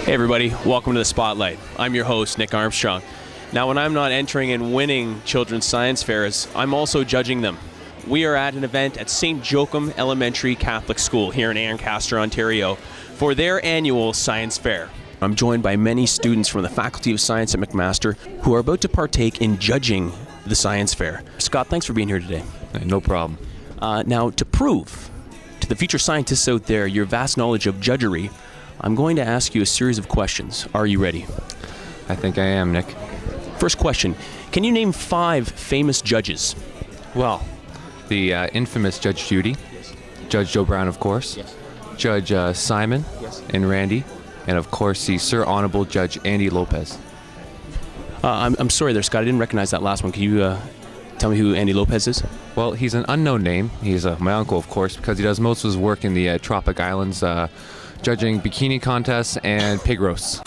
Hey everybody, welcome to the Spotlight. I'm your host, Nick Armstrong. Now when I'm not entering and winning children's science fairs, I'm also judging them. We are at an event at St. Joachim Elementary Catholic School here in Ancaster, Ontario for their annual science fair. I'm joined by many students from the Faculty of Science at McMaster who are about to partake in judging the science fair. Scott, thanks for being here today. No problem. Now to prove to the future scientists out there your vast knowledge of judgery, I'm going to ask you a series of questions. Are you ready? I think I am, Nick. First question, can you name 5 famous judges? Well, the infamous Judge Judy, Judge Joe Brown, of course, Judge Simon and Randy, and of course the Sir Honorable Judge Andy Lopez. I'm sorry there, Scott, I didn't recognize that last one. Can you tell me who Andy Lopez is? Well, he's an unknown name. He's my uncle, of course, because he does most of his work in the tropic islands, judging bikini contests and pig roasts.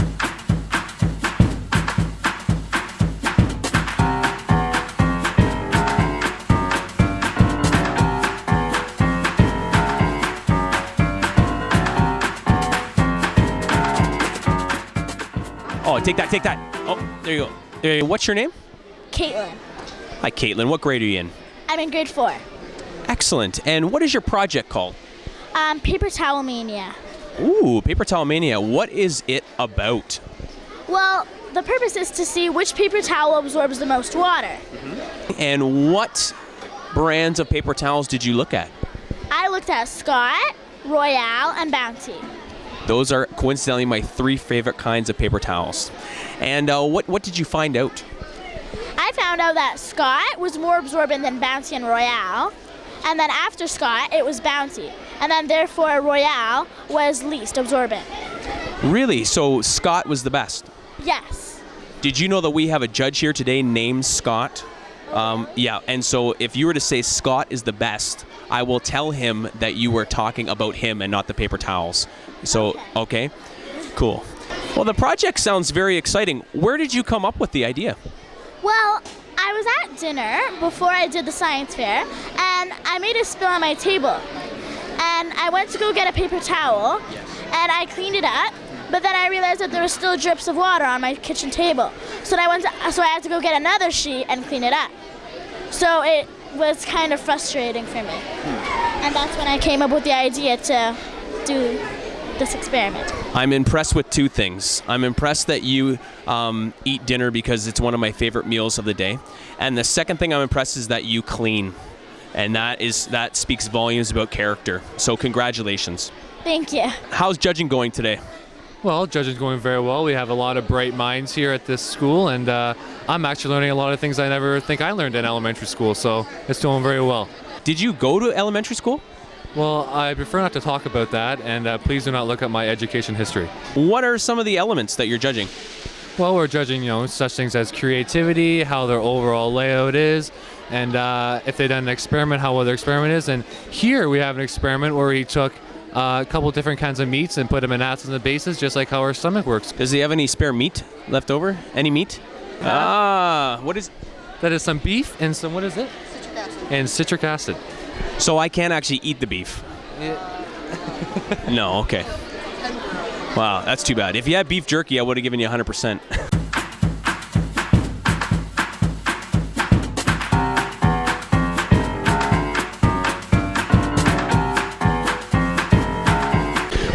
Oh, take that. Oh, there you go. What's your name? Caitlin. Hi, Caitlin. What grade are you in? I'm in grade 4. Excellent. And what is your project called? Paper Towel Mania. Ooh, Paper Towel Mania. What is it about? Well, the purpose is to see which paper towel absorbs the most water. And what brands of paper towels did you look at? I looked at Scott, Royale, and Bounty. Those are coincidentally my 3 favorite kinds of paper towels. And what did you find out? I found out that Scott was more absorbent than Bounty and Royale. And then after Scott, it was Bounty. And then therefore Royale was least absorbent. Really? So Scott was the best? Yes. Did you know that we have a judge here today named Scott? Yeah, and so if you were to say Scott is the best, I will tell him that you were talking about him and not the paper towels. So, okay? Cool. Well, the project sounds very exciting. Where did you come up with the idea? Well, I was at dinner before I did the science fair, and I made a spill on my table. And I went to go get a paper towel, and I cleaned it up, but then I realized that there were still drips of water on my kitchen table. So I had to go get another sheet and clean it up. So it was kind of frustrating for me. And that's when I came up with the idea to do this experiment. I'm impressed with 2 things. I'm impressed that you eat dinner because it's one of my favorite meals of the day. And the second thing I'm impressed is that you clean. And that speaks volumes about character. So congratulations. Thank you. How's judging going today? Well, judging's going very well. We have a lot of bright minds here at this school, and I'm actually learning a lot of things I never think I learned in elementary school, so it's doing very well. Did you go to elementary school? Well, I prefer not to talk about that, and please do not look at my education history. What are some of the elements that you're judging? Well, we're judging, such things as creativity, how their overall layout is, and if they've done an experiment, how well their experiment is. And here we have an experiment where he took a couple different kinds of meats and put them in acids and bases, just like how our stomach works. Does he have any spare meat left over? Any meat? What is? That is some beef and some, what is it? Citric acid. And citric acid. So I can't actually eat the beef? No, okay. Wow, that's too bad. If you had beef jerky, I would have given you 100%.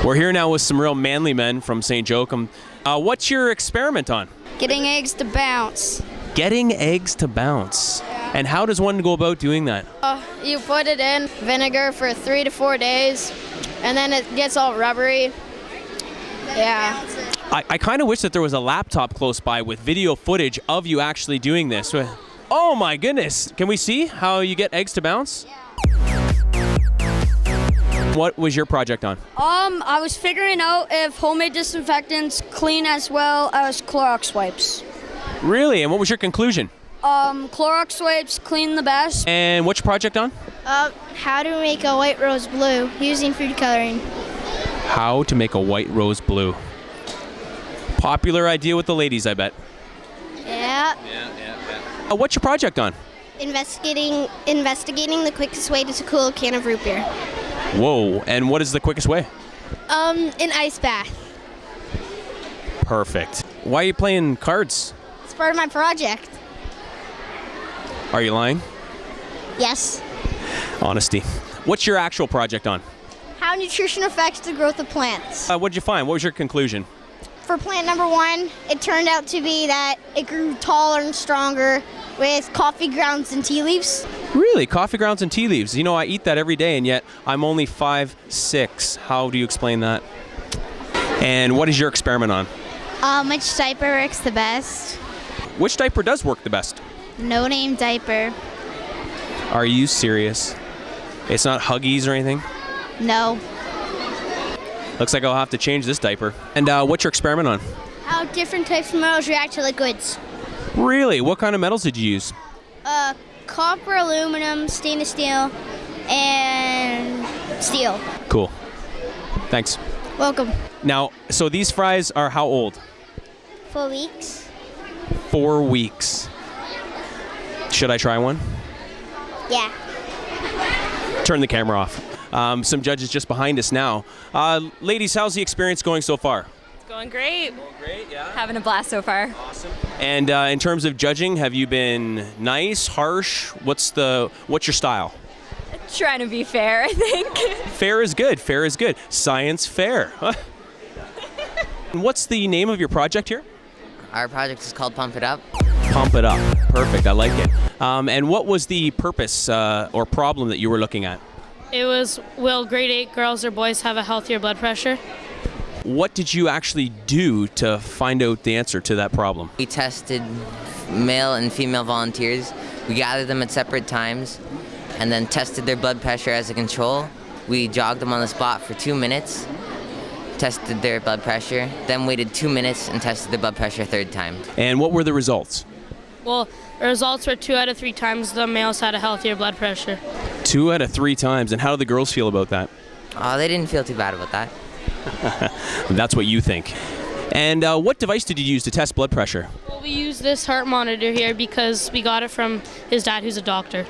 We're here now with some real manly men from St. Joachim. What's your experiment on? Getting eggs to bounce. Getting eggs to bounce. And how does one go about doing that? You put it in vinegar for 3 to 4 days, and then it gets all rubbery. Yeah. I kind of wish that there was a laptop close by with video footage of you actually doing this. Oh my goodness. Can we see how you get eggs to bounce? What was your project on? I was figuring out if homemade disinfectants clean as well as Clorox wipes. Really? And what was your conclusion? Clorox wipes clean the best. And what's your project on? How to make a white rose blue using food coloring. How to make a white rose blue. Popular idea with the ladies, I bet. Yeah. What's your project on? Investigating the quickest way to cool a can of root beer. Whoa, and what is the quickest way? An ice bath. Perfect. Why are you playing cards? It's part of my project. Are you lying? Yes. Honesty. What's your actual project on? How nutrition affects the growth of plants. What did you find? What was your conclusion? For plant number 1, it turned out to be that it grew taller and stronger with coffee grounds and tea leaves. Really? Coffee grounds and tea leaves. You know, I eat that every day, and yet I'm only 5'6". How do you explain that? And what is your experiment on? Which diaper works the best? Which diaper does work the best? No name diaper. Are you serious? It's not Huggies or anything? No. Looks like I'll have to change this diaper. And what's your experiment on? How different types of metals react to liquids. Really? What kind of metals did you use? Copper, aluminum, stainless steel, and steel. Cool. Thanks. Welcome. Now, so these fries are how old? 4 weeks. 4 weeks. Should I try one? Yeah. Turn the camera off. Some judges just behind us now. Ladies, how's the experience going so far? Going great. Going great, yeah. Having a blast so far. Awesome. And in terms of judging, have you been nice, harsh? What's your style? Trying to be fair, I think. Fair is good. Fair is good. Science fair. And what's the name of your project here? Our project is called Pump It Up. Pump it up. Perfect. I like it. And what was the purpose or problem that you were looking at? It was, will grade 8 girls or boys have a healthier blood pressure? What did you actually do to find out the answer to that problem? We tested male and female volunteers. We gathered them at separate times and then tested their blood pressure as a control. We jogged them on the spot for 2 minutes, tested their blood pressure, then waited 2 minutes and tested their blood pressure a third time. And what were the results? Well, the results were 2 out of 3 times the males had a healthier blood pressure. 2 out of 3 times. And how did the girls feel about that? Oh, they didn't feel too bad about that. That's what you think. And what device did you use to test blood pressure? Well, we use this heart monitor here because we got it from his dad, who's a doctor.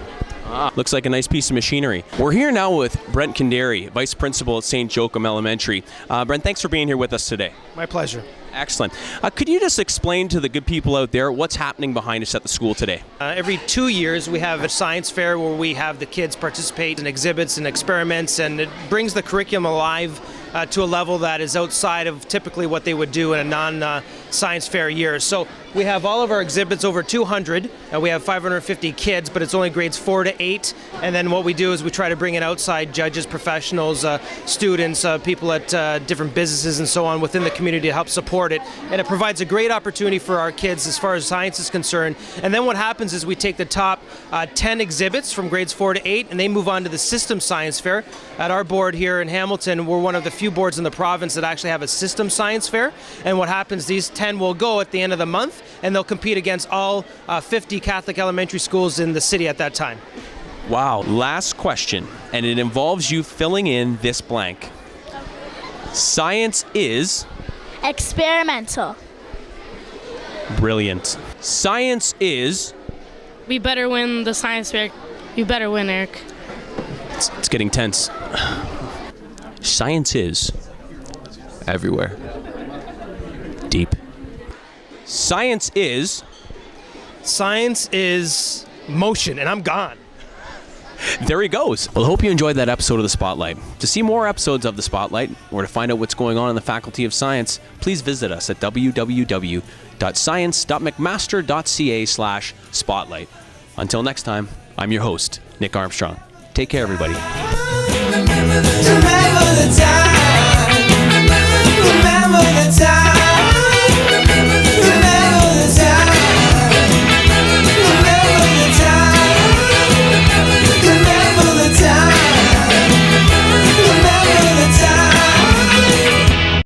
Looks like a nice piece of machinery. We're here now with Brent Kandari, Vice Principal at St. Joachim Elementary. Brent, thanks for being here with us today. My pleasure. Excellent. Could you just explain to the good people out there what's happening behind us at the school today? Every 2 years we have a science fair where we have the kids participate in exhibits and experiments, and it brings the curriculum alive to a level that is outside of typically what they would do in a non-science fair year. So we have all of our exhibits, over 200, and we have 550 kids, but it's only grades 4 to 8. And then what we do is we try to bring in outside judges, professionals, students, people at different businesses and so on within the community to help support it. And it provides a great opportunity for our kids as far as science is concerned. And then what happens is we take the top 10 exhibits from grades 4 to 8, and they move on to the System Science Fair. At our board here in Hamilton, we're one of the few boards in the province that actually have a System Science Fair. And what happens, these 10 will go at the end of the month, and they'll compete against all 50 Catholic elementary schools in the city at that time. Wow. Last question, and it involves you filling in this blank. Science is... Experimental. Brilliant. Science is... We better win the science fair. You better win, Eric. It's getting tense. Science is... everywhere. Deep. Science is... Science is motion, and I'm gone. There he goes. Well, I hope you enjoyed that episode of The Spotlight. To see more episodes of The Spotlight, or to find out what's going on in the Faculty of Science, please visit us at www.science.mcmaster.ca/spotlight. Until next time, I'm your host, Nick Armstrong. Take care, everybody. Remember the time